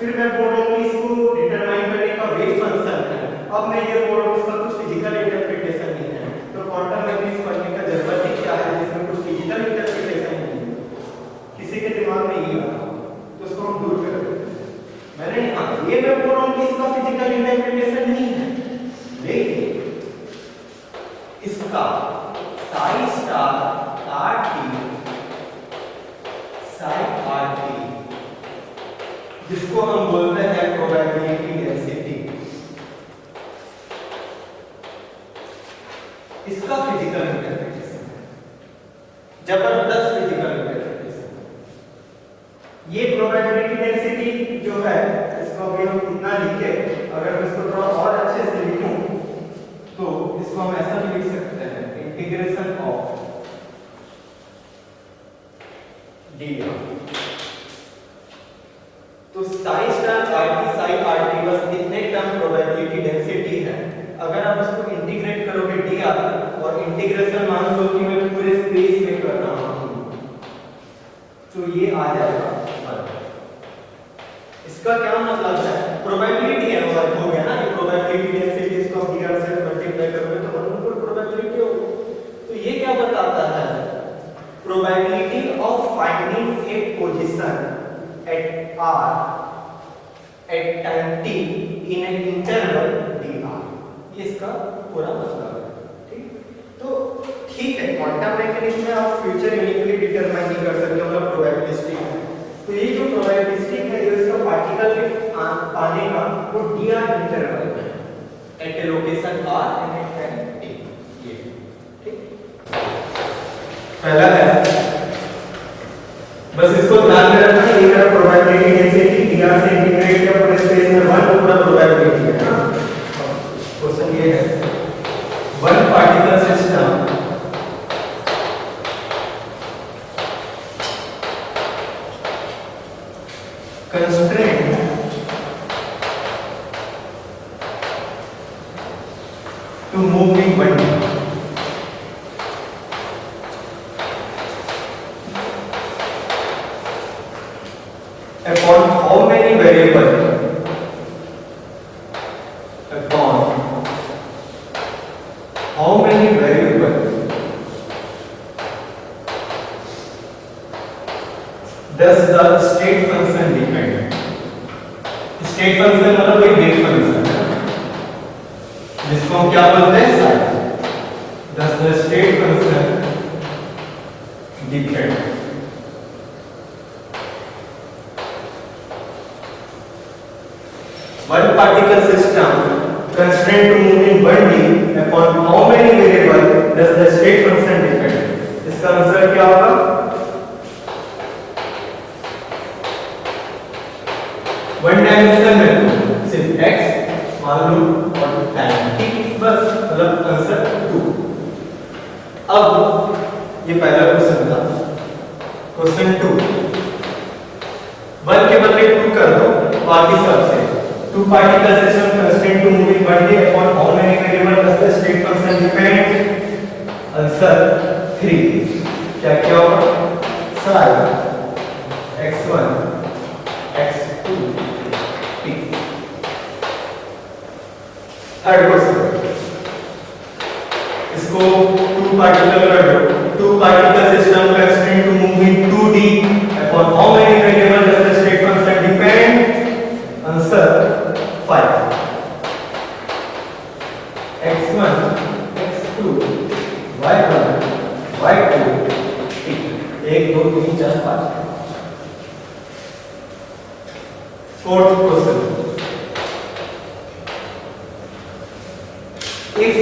फिर मैं बोल रहा हूँ कि इसको डिटरमाइन करने का वेव फंक्शन है। अब मैं ये बोल रहा हूँ इसका कुछ फिजिकल इंटरप्रिटेशन नहीं है, तो क्वांटम मैकेनिक्स पढ़ने का जरूरत ही क्या है जिसमें कुछ फिजिकल इंटरप्रिटेशन नहीं है, किसी के दिमाग में ये आता तो उसको हम दूर कर देते। मैंने ये मैं बोल रहा हूँ कि इसका फिजिकल इंटरप्रिटेशन नहीं है, लेकिन इसका Sai star R T psi R T जिसको हम बोलते हैं प्रोबेबिलिटी डेंसिटी, इसका फिजिकल इंटरप्रिटेशन है, जबरदस्त फिजिकल इंटरप्रिटेशन। ये प्रोबेबिलिटी डेंसिटी जो है इसको अभी हम इतना लिखे, अगर मैं इसको थोड़ा और अच्छे से लिखूं तो इसको हम ऐसा भी लिख सकते हैं, इंटीग्रेशन ऑफ डी। तो psi star RT psi RT बस इतने टर्म प्रोबेबिलिटी डेंसिटी है। अगर आप इसको इंटीग्रेट करोगे डी आर, और इंटीग्रेशन मान लो कि मैं पूरे स्पेस में कर रहा हूं, तो ये आ जाएगा 1। इसका क्या मतलब है, प्रोबेबिलिटी है, वर्क हो गया ना, ये प्रोबेबिलिटी डेंसिटी, इसको डी आर से मल्टीप्लाई करोगे तो 1 पर प्रोबेबिलिटी होगी। तो ये क्या बताता है, probability of finding A position at r at time t in an interval dr, ये इसका पूरा मतलब है। ठीक, तो ठीक है, क्वांटम मैकेनिक्स में आप फ्यूचर यूनिकली डिटरमाइन नहीं कर सकते, मतलब प्रोबेबिलिस्टिक है। तो ये जो प्रोबेबिलिस्टिक है, ये इसका पार्टिकल के आने का वो dr इंटरवल है at a location r and at time t। ये ठीक, पहला है, बस इसको ध्यान में रखना है, ये प्रोबेबिलिटी डेंसिटी dr से इंटीग्रेट किया पूरे स्पेस में 1 पूरा प्रोबेबिलिटी है ना। क्वेश्चन ये है, one particle system constraint to moving body upon how many variables, upon how many variables does the state function depend। State function मतलब कोई वेव फंक्शन है जिसको हम क्या बोलते हैं, sign. does the state function depend one particle system constrained to move in 1D upon how many variables does the state function depend। इसका answer क्या होगा, वन डायमेंशन में सिर्फ x मान लो और टाइम, ठीक, बस मतलब आंसर 2। अब ये पहला क्वेश्चन था, क्वेश्चन 2 1 के बदले 2 कर दो, बाकी सब से two particle system constrained to move in 1D upon how many variables does the state function depend। Answer 3। क्या क्या होगा, psi x1 x2 t। Third question, इसको 2 पार्टिकल कर दो, 2 particle system constrained to move in 2D upon how many variables does the state function depend। Answer 5 x1 x2 y1 y2 t। 1 2 3 4 5। Fourth question, if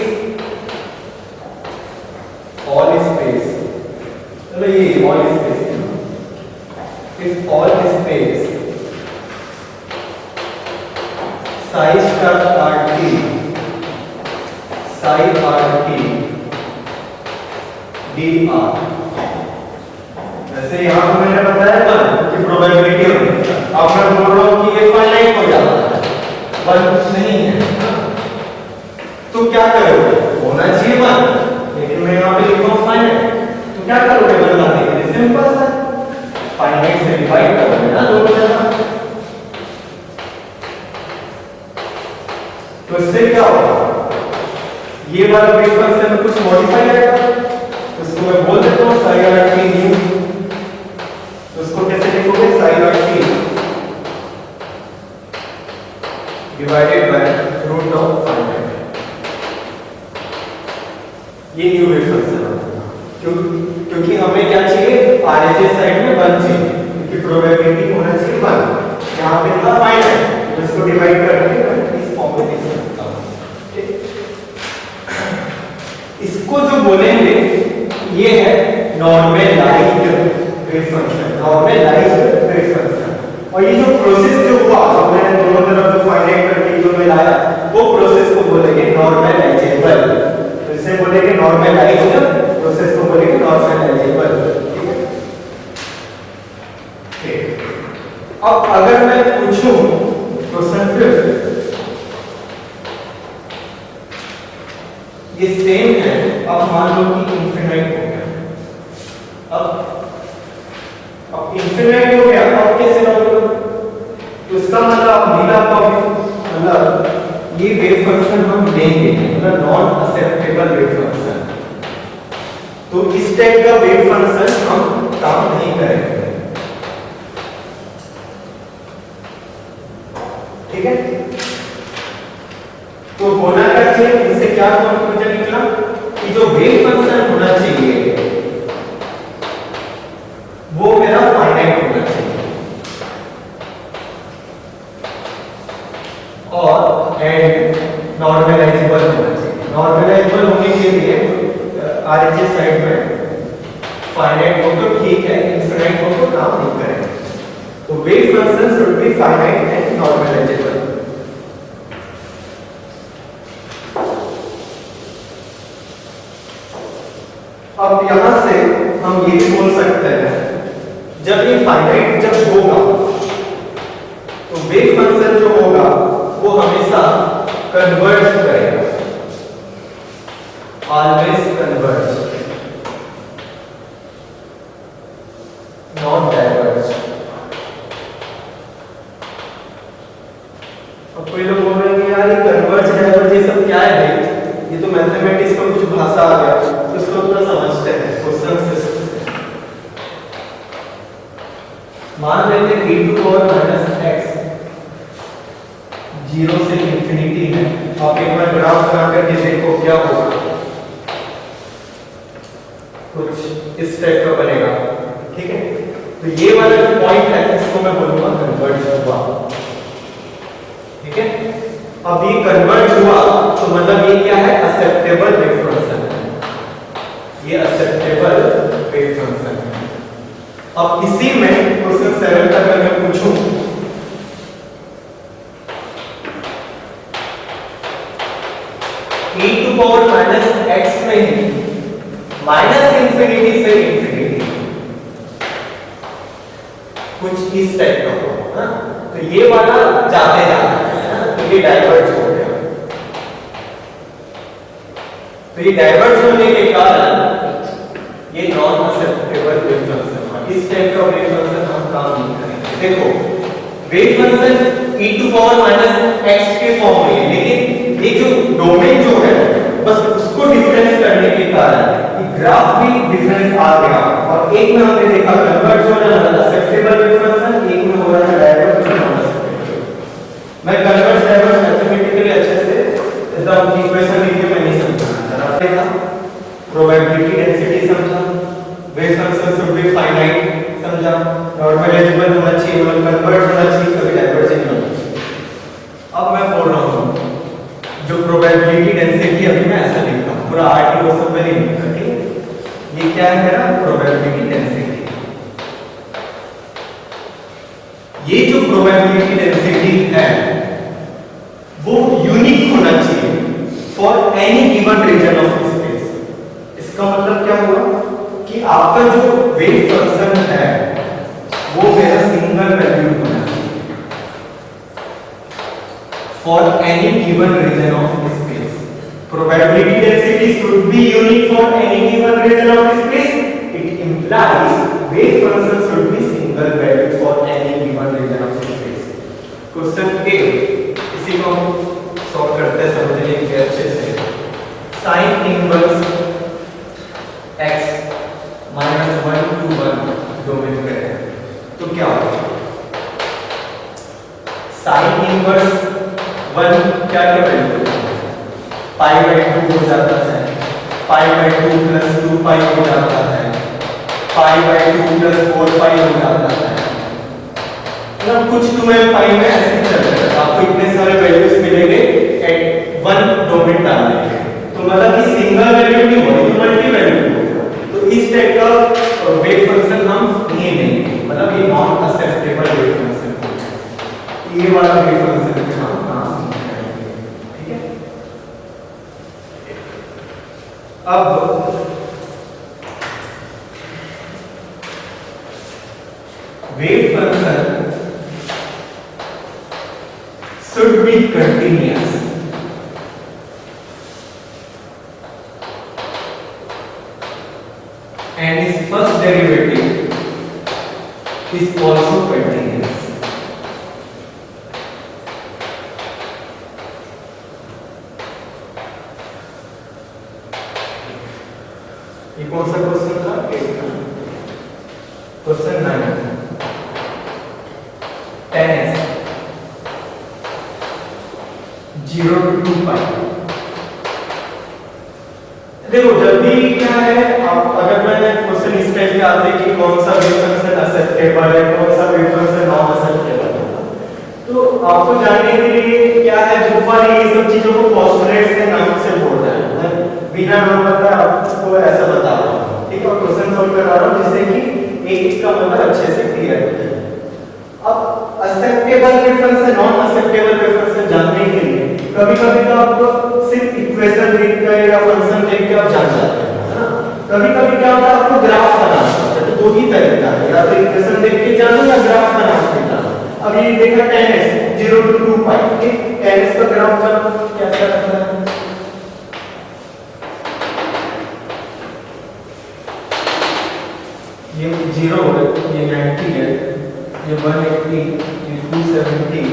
all space, चलो ये all space है, if all space psi star RT psi RT dr, जैसे यहां पर मैंने बताया था कि प्रोबेबिलिटी होगी, अब मैं बोल रहा हूं कि ये फाइनाइट हो जाता है, 1 नहीं है, तो क्या करोगे, होना चाहिए 1, लेकिन मैं यहां पे लिखा हूं फाइनाइट, तो क्या करोगे बताने के लिए, सिंपल सा फाइनाइट से डिवाइड करोगे ना दोनों जगह, तो इससे क्या होगा, ये वाला वेव फंक्शन में कुछ मॉडिफाई आएगा, तो इसको मैं बोल देता हूँ साइन आर टी न्यू। तो इसको कैसे लिखोगे, sine r t divided by root of finite, ये न्यू वेव फंक्शन है। क्योंकि हमें क्या चाहिए, आरएचएस साइड में 1 चाहिए, क्योंकि प्रोबेबिलिटी होना चाहिए 1, यहाँ पे था फाइनाइट, तो इसको डिवाइड करके मैं इस फॉर्म में लिख सकता हूँ। इसको जो बोलेंगे ये है normalised wave function, normalised wave function. और ये जो प्रोसेस जो हुआ, जो मैंने दोनों तरफ जो फाइनाइट करके जो मैं लाया, वो प्रोसेस को बोलेंगे नॉर्मलाइजेबल। तो इसे बोलेंगे नॉर्मलाइज्ड, प्रोसेस को बोलेंगे नॉर्मलाइजेबल। ठीक है, अब अगर मैं पूछूं क्वेश्चन फिफ्थ, ये सेम है, अब मान लो कि इंफिनिट हो गया, अब इंफिनिट हो गया, अब कैसे लाओगे, तो इसका मतलब आप नहीं ला पाओगे, मतलब ये वेव फंक्शन हम लेंगे, मतलब नॉन एक्सेप्टेबल वेव फंक्शन, तो इस टाइप का वेव फंक्शन हम काम नहीं करेंगे। ठीक है, तो होना क्या चाहिए, इससे क्या कंक्लूजन निकला कि जो वेव फंक्शन होना चाहिए वो मेरा फाइनाइट होना चाहिए, और एंड नॉर्मलाइजेबल होना चाहिए। नॉर्मलाइजेबल होने के लिए आरएचएस साइड में फाइनाइट हो तो ठीक है, इनफिनिट हो तो काम नहीं करेंगे। तो wave function should be finite and normalisable. अब यहां से हम ये भी बोल सकते हैं, जब ये फाइनाइट जब होगा तो वेव फंक्शन जो होगा वो हमेशा कन्वर्ज करेगा, ऑलवेज कन्वर्ज, नॉट डाइवर्ज। अब कोई लोग बोल रहे हैं कि यार ये कन्वर्ज डाइवर्ज ये सब क्या है, ये तो मैथमेटिक्स का कुछ भाषा आ गया, तो इसको थोड़ा समझते हैं क्वेश्चन से। मान लेते हैं e to power minus x 0 से इंफिनिटी है, आप एक बार ग्राफ बना करके देखो क्या होगा, कुछ इस टाइप का बनेगा। ठीक है, तो ये वाला जो पॉइंट है इसको मैं बोलूंगा कन्वर्ज हुआ। ठीक है, अब ये कन्वर्ज हुआ तो मतलब ये क्या है, एक्सेप्टेबल वेव फंक्शन है, ये एक्सेप्टेबल वेव फंक्शन है। अब इसी में क्वेश्चन 7 तक अगर मैं पूछूं, e to power minus x में ही माइनस इंफिनिटी से इंफिनिटी कुछ इस टाइप का होगा, तो ये वाला जाते जाते है, तो ये डाइवर्ज हो गया। तो ये डाइवर्ज होने के कारण ये नॉन एक्सेप्टेबल वेव फंक्शन, इस टाइप का वेव फंक्शन हम काम नहीं करेंगे। देखो wave function e to power minus x के फॉर्म में है, लेकिन ये जो डोमेन जो है बस उसको डिफरेंस करने के कारण ये ग्राफ भी डिफरेंस आ गया, और एक में हमने देखा कन्वर्ज हो रहा है एक्सेप्टेबल वेव फंक्शन, एक में हो रहा है डाइवर्ज नॉन एक्सेप्टेबल। मैं कन्वर्ज डाइवर्ज मैथमेटिकली अच्छे से एकदम इक्वेशन लिख के मैं नहीं समझाना चाह रहा था, प्रोबेबिलिटी डेंसिटी समझा, wave function should be finite समझा, नॉर्मलाइजेबल होना चाहिए, मतलब कन्वर्ज होना चाहिए, कभी डाइवर्जिंग होना चाहिए। अब मैं बोल रहा हूं जो प्रोबेबिलिटी डेंसिटी, अभी मैं ऐसा लिख रहा हूं, पूरा आर्टिकल सब में नहीं लिखा, ठीक है, ये क्या है मेरा प्रोबेबिलिटी डेंसिटी। ये जो प्रोबेबिलिटी डेंसिटी है वो यूनिक होना चाहिए for any given region of space. इसका मतलब क्या हुआ कि आपका जो वेव फंक्शन है वो मेरा सिंगल वैल्यू होना चाहिए for any given region of space. Probability density should be unique for any given region of space. It implies wave function should be single value for any given region of space. Question 8 इसी को solve करते हैं समझने के लिए अच्छे से। Sine inverse x minus 1 to 1 domain पे है तो क्या होगा? साइन इनवर्स 1 क्या क्या वैल्यू पाई बाय 2 हो जाता है, पाई बाय 2 प्लस 2 पाई हो जाता है, पाई बाय 2 प्लस 4 पाई हो जाता है। मतलब कुछ 2m पाई में ऐसे ही चलता है, आपको इतने सारे वैल्यूज मिलेंगे एट वन डोमेन डालने के। तो मतलब कि सिंगल वैल्यू नहीं होगी तो मल्टी वैल्यू होगा। तो इस टाइप का वेव फंक्शन हम नहीं लेंगे, मतलब ये नॉन एक्सेप्टेबल वेव फंक्शन है। ये वाला वेव फंक्शन पे हम काम करेंगे, ठीक है। अब wave function should be continuous and its first derivative is also continuous. ये कौन सा क्वेश्चन था? क्वेश्चन 9 10s 0 to 2 पाई। देखो जब भी क्या है, आप अगर मैं क्वेश्चन इस टाइप के आते कि कौन सा वेव फंक्शन एक्सेप्टेबल है, कौन सा वेव फंक्शन नॉन एक्सेप्टेबल है, तो आपको जानने के लिए क्या है, जो पर ये सब चीजों को पोस्टुलेट्स के नाम से बोल रहा है। मैं बिना नाम बताए आपको ऐसा बता रहा हूँ, ठीक है, और क्वेश्चन सॉल्व करा रहा हूँ जिससे कि एक का मतलब अच्छे से क्लियर हो जाए। अब acceptable wave function non acceptable wave function जानने के लिए कभी-कभी तो आपको सिर्फ इक्वेशन देख कर या फंक्शन देख के आप जान जाते हैं, है ना। कभी-कभी क्या होता है, आपको ग्राफ बनाना होता है, तो दो ही तरीका है, या तो इक्वेशन देख के जानो या ग्राफ बना के जानो। अब ये देखा 10s 0 to 2 पाई, ठीक, 10s का ग्राफ बनाओ, कैसा रखना है? ये 0 है, ये 90 है, ये 180, ये 270,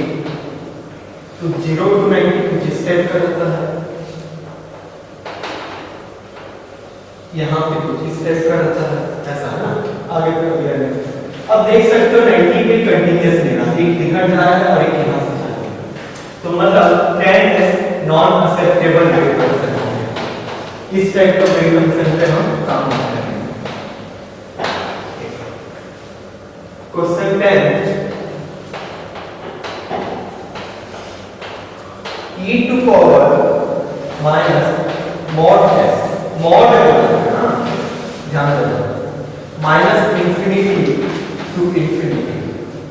तो 0 to 90 कुछ इस टाइप का रहता है, यहाँ पे कुछ इस टाइप का रहता है, ऐसा है ना। आगे क्लियर है। अब देख सकते हो 90 पे कंटिन्यूअस लेना, एक दिखा जा रहा है और एक यहाँ से जा रहा है, तो मतलब 10s non acceptable wave function है। इस टाइप का वेव फंक्शन पे हम काम करेंगे। Question 10 e to power minus mod s, mod है, ध्यान देना, माइनस इंफिनिटी टू इंफिनिटी,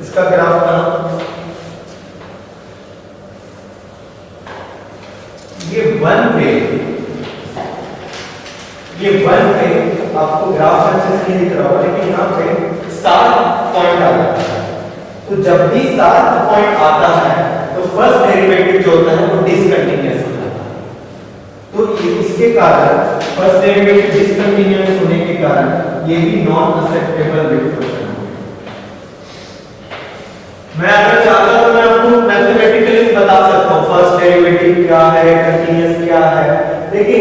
इसका ग्राफ बनाओ। ये वन पे आपको ग्राफ अच्छे से नहीं दिख रहा होगा, लेकिन यहाँ पे 7 पॉइंट आता है, तो जब भी 7 पॉइंट आता है तो फर्स्ट डेरिवेटिव जो होता है वो डिसकंटीन्यूअस हो जाता है। तो इसके कारण फर्स्ट डेरिवेटिव डिसकंटीन्यूअस होने के कारण ये भी नॉन एक्सेप्टेबल वेव फंक्शन है। मैं अगर चाहता तो मैं आपको मैथमेटिकली बता सकता हूँ फर्स्ट डेरिवेटिव क्या है, कंटीन्यूअस क्या है, लेकिन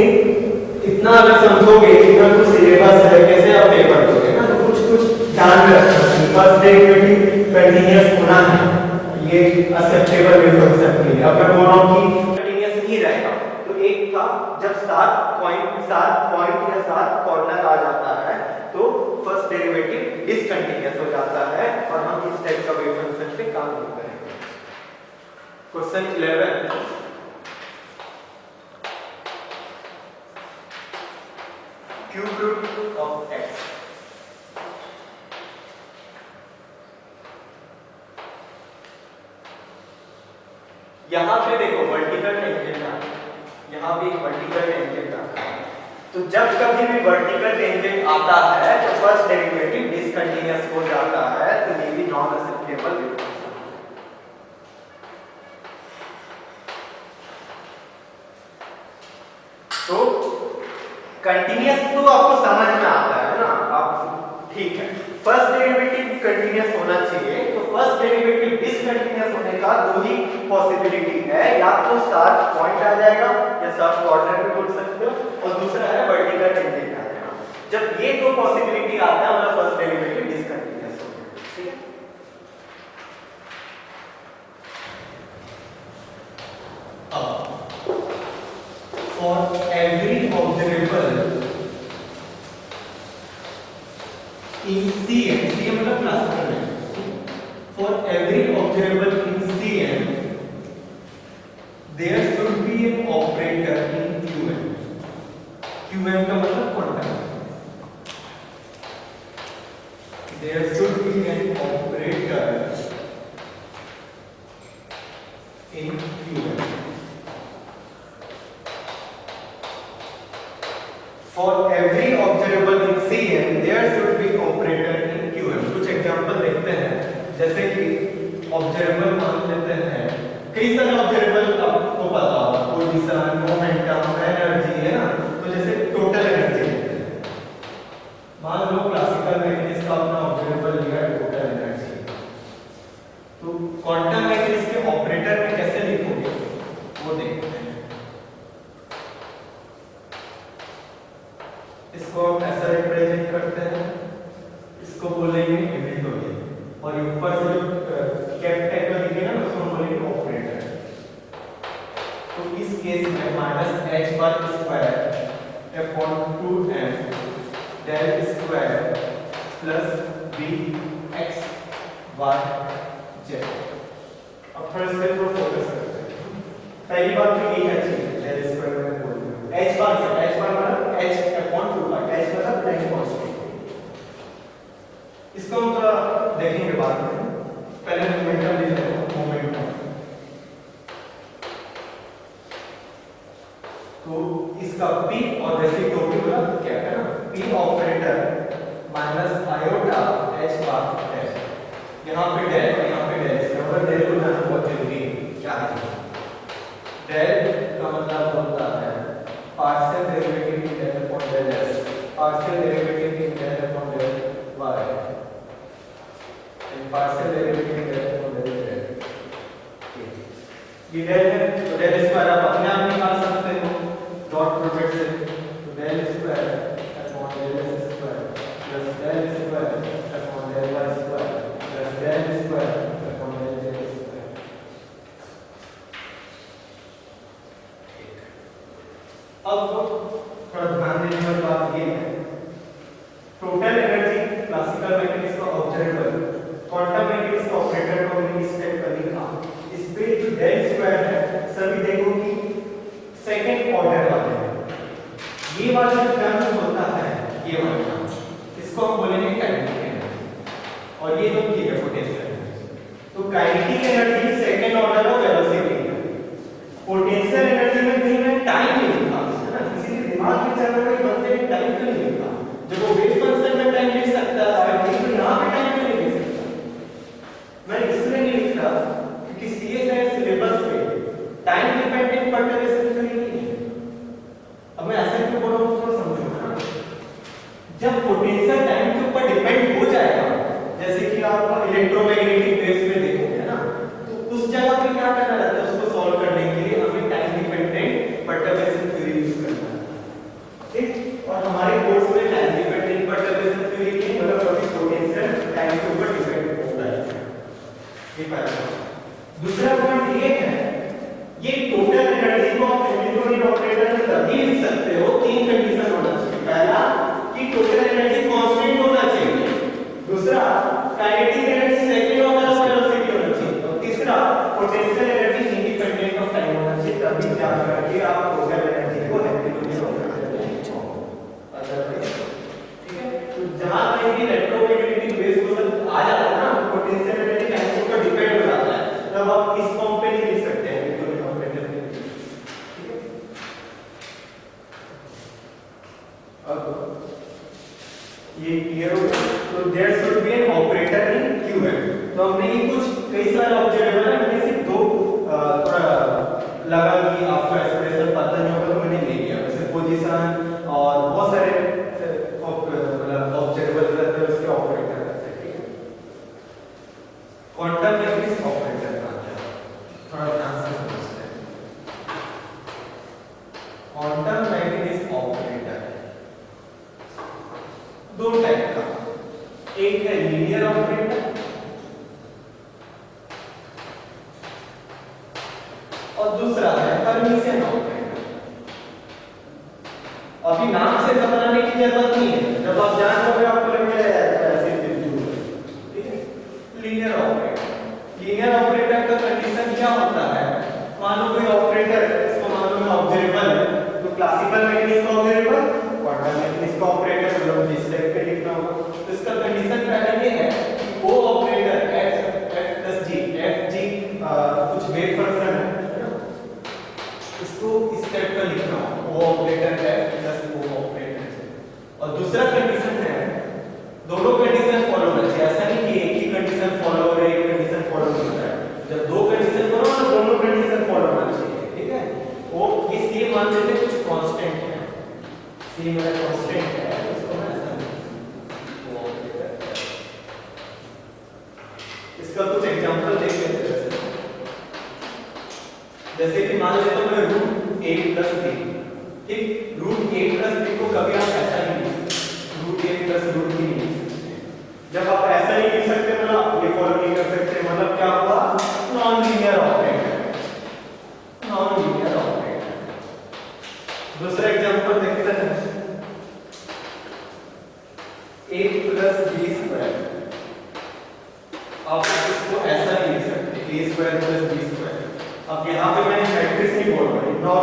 इतना अगर समझोगे, इतना तो सिलेबस है, कैसे आप पेपर दोगे ना, तो कुछ ध्यान में रखना कि फर्स्ट डेरिवेटिव कंटीन्यूअस होना है, ये एक्सेप्टेबल वेव फंक्शन के लिए। अगर बोलो कि कंटीन्यूअस नहीं रहेगा तो एक था जब 7 पॉइंट या 7 कॉर्नर आ जाता है तो फर्स्ट डेरिवेटिव डिसकंटीन्यूअस हो जाता है और हम इस टाइप का वेव फंक्शन पे काम नहीं करेंगे। Question 11 cube root of x, यहां पे देखो वर्टिकल टेंजेंट आ, यहां भी एक वर्टिकल टेंजेंट आता है, तो जब कभी भी वर्टिकल टेंजेंट आता है तो फर्स्ट डेरिवेटिव डिसकंटीन्यूअस हो जाता है, तो ये भी नॉन एक्सेप्टेबल वेव फंक्शन है। तो कंटीन्यूअस तो आपको समझ में आता है ना, आप ठीक है, फर्स्ट डेरिवेटिव कंटीन्यूअस होना चाहिए, तो फर्स्ट डेरिवेटिव डिसकंटीन्यूअस होने का दो ही पॉसिबिलिटी है, या तो स्टार पॉइंट आ जाएगा या स्टार क्वाड्रेंट भी बोल सकते हो, और दूसरा है वर्टिकल टेंजेंट आ जाएगा। जब ये दो पॉसिबिलिटी आता है मतलब फर्स्ट डेरिवेटिव डिसकंटीन्यूअस हो गया, ठीक है। For every observable in CM, CM मतलब क्लासिकल में, for every observable in CM there should be an operator in QM. QM का मतलब quantum, there should be an operator in QM. For every observable in CM there should be operator in QM. कुछ example देखते हैं, जैसे कि observable मान लेते हैं, कई सारे ऑब्जर्वेबल आपको पता होगा, पोजीशन, मोमेंटम, एनर्जी, है ना। तो जैसे टोटल एनर्जी लेते हैं, मान लो क्लासिकल मैकेनिक्स का अपना ऑब्जर्वेबल लिया है टोटल एनर्जी, तो क्वांटम मैकेनिक्स के ऑपरेटर में कैसे लिखोगे वो देखते हैं। इसको हम ऐसा रिप्रेजेंट करते हैं, इसको बोलेंगे इनविजिबल, और ऊपर से जो कैपिटल का दिखेगा ना उसको हम बोलेंगे ऑपरेटर। तो इस केस में minus h bar square upon 2m del square plus V x y z. अब थोड़ा इस पे फोकस करते हैं। पहली बात तो यही अच्छी है, डेल स्क्वायर में बोल एच बार से, एच बार मतलब एच अपॉन 2 पाई, एच मतलब टाइम कांस्टेंट। इसको हम थोड़ा देखेंगे बाद में, पहले मोमेंटम ले लेते हैं। मोमेंटम तो इसका p और रेसिप्रोकल बोला क्या है ना, p operator minus iota h बार है, यहां पे डेल और यहां पे डेल, इसका मतलब डेल को जानना बहुत जरूरी है। क्या है डेल का मतलब होता है partial derivative in del upon del s, partial derivative in del upon del y, and partial derivative in del upon del z। ये डेल है तो डेल स्क्वायर आप अपने आप निकाल सकते हो डॉट प्रोडक्ट से, तो del square upon del s square plus del square upon del y square plus del square upon del z square. अब थोड़ा ध्यान देने वाली बात ये है, टोटल एनर्जी क्लासिकल मैकेनिक्स का ऑब्जर्वेबल, क्वांटम मैकेनिक्स का ऑपरेटर को हमने इस टाइप का लिखा। इस पे जो डेल स्क्वायर है सभी देखो कि सेकंड ऑर्डर वाले हैं, ये वाला जो टर्म होता है ये वाला, इसको हम बोलेंगे काइनेटिक एनर्जी, और ये जो की है पोटेंशियल एनर्जी। तो kinetic energy second order of velocity है, पोटेंशियल एनर्जी में कहीं मैं टाइम नहीं लिखा, दिमाग में चल रहा है बंदे ने टाइम क्यों नहीं लिखा, जब वो वेव फंक्शन में टाइम लिख सकता है लेकिन यहां पे टाइम क्यों नहीं लिख सकता। मैं इसलिए नहीं लिख रहा क्योंकि सीएस है सिलेबस पे टाइम डिपेंडेंट परटर्नेशन नहीं है। अब मैं ऐसा क्यों बोल रहा हूं थोड़ा समझो ना, जब पोटेंशियल टाइम के ऊपर डिपेंड हो जाएगा, जैसे कि आप इलेक्ट्रोमैग्नेटिक वेव्स में देखोगे ना, तो उस जगह पे क्या करना रहता है, उसको सॉल्व करने के लिए हमें टाइम डिपेंडेंट परटर्नेशन थ्योरी यूज करना है, ठीक। और हमारे कोर्स में टाइम डिपेंडेंट परटर्नेशन थ्योरी की मतलब कभी पोटेंशियल टाइम के ऊपर डिपेंड होता है, ये पहला। दूसरा पॉइंट ये है, ये टोटल एनर्जी को आप इलेक्ट्रॉनिक ऑपरेटर में तभी लिख सकते हो, तीन कंडीशन होना चाहिए। पहला कि टोटल एनर्जी कांस्टेंट होना चाहिए, दूसरा kinetic energy second order of velocity होना चाहिए, और तीसरा potential energy independent of time होना चाहिए, तभी जान करके आप टोटल एनर्जी को इलेक्ट्रॉनिक ऑपरेटर में अदरवाइज, ठीक है। तो जहां कहीं भी इलेक्ट्रोमैग्नेटिक वेव्स को आ जाता है ना, पोटेंशियल एनर्जी टाइम के ऊपर डिपेंड हो जाता है, तब आप इस फॉर्म पे नहीं लिख सकते हैं इलेक्ट्रॉनिक ऑपरेटर में, ठीक है। अब ये क्लियर हो गया, तो there should be an operator in QM. तो हमने ये कुछ कई सारे ऑब्जेक्ट है, मैंने सिर्फ दो थोड़ा लगा कि आपको एक्सप्रेशन पता नहीं होगा तो मैंने ले लिया, जैसे पोजीशन और बहुत सारे मतलब ऑब्जेक्टेबल रहते हैं उसके ऑपरेटर रहते हैं, ठीक है। और दूसरा है हर्मिशियन ऑपरेटर। अभी नाम से घबराने की जरूरत नहीं है, जब आप जान लोगे आपको लगेगा यार ऐसे बिल्कुल, ठीक है। लीनियर ऑपरेटर, लीनियर ऑपरेटर का कंडीशन क्या होता है, मान लो कोई ऑपरेटर, इसको मान लो ऑब्जर्वेबल है, तो क्लासिकल में किसका ऑब्जर्वेबल, क्वांटम में किसका ऑपरेटर, मतलब जिस टाइप पे लिखना होगा, तो इसका कंडीशन पहले ये है कि वो ऑपरेटर f+g कुछ वेव फंक्शन है, इसको इस टाइप का लिखना हो, वो ऑपरेटर है प्लस वो ऑपरेटर। और दूसरा कंडीशन है, दोनों कंडीशन फॉलो होना चाहिए, ऐसा नहीं कि एक ही कंडीशन फॉलो हो रहा है, एक कंडीशन फॉलो नहीं हो रहा है। जब दो कंडीशन फॉलो हो तो दोनों कंडीशन फॉलो होना चाहिए, ठीक है। वो ये सी मान लेते कुछ कांस्टेंट है, सी मेरा कांस्टेंट है, इसको मैं ऐसा वो ऑपरेटर है। इसका कुछ एग्जांपल देख लेते हैं, जैसे कि मान लेता हूं मैं √a + b, ठीक। √a + b को कभी आप ऐसा नहीं लिख सकते, √a + √b नहीं लिख सकते। जब आप ऐसा नहीं लिख सकते मतलब ये फॉलो नहीं कर सकते, मतलब क्या हुआ, non linear operator, non linear operator. दूसरा एग्जांपल देखते हैं, a + b², आप इसको ऐसा नहीं लिख सकते, a² + b²। अब यहाँ पे मैंने मैट्रिक्स नहीं बोल रहा,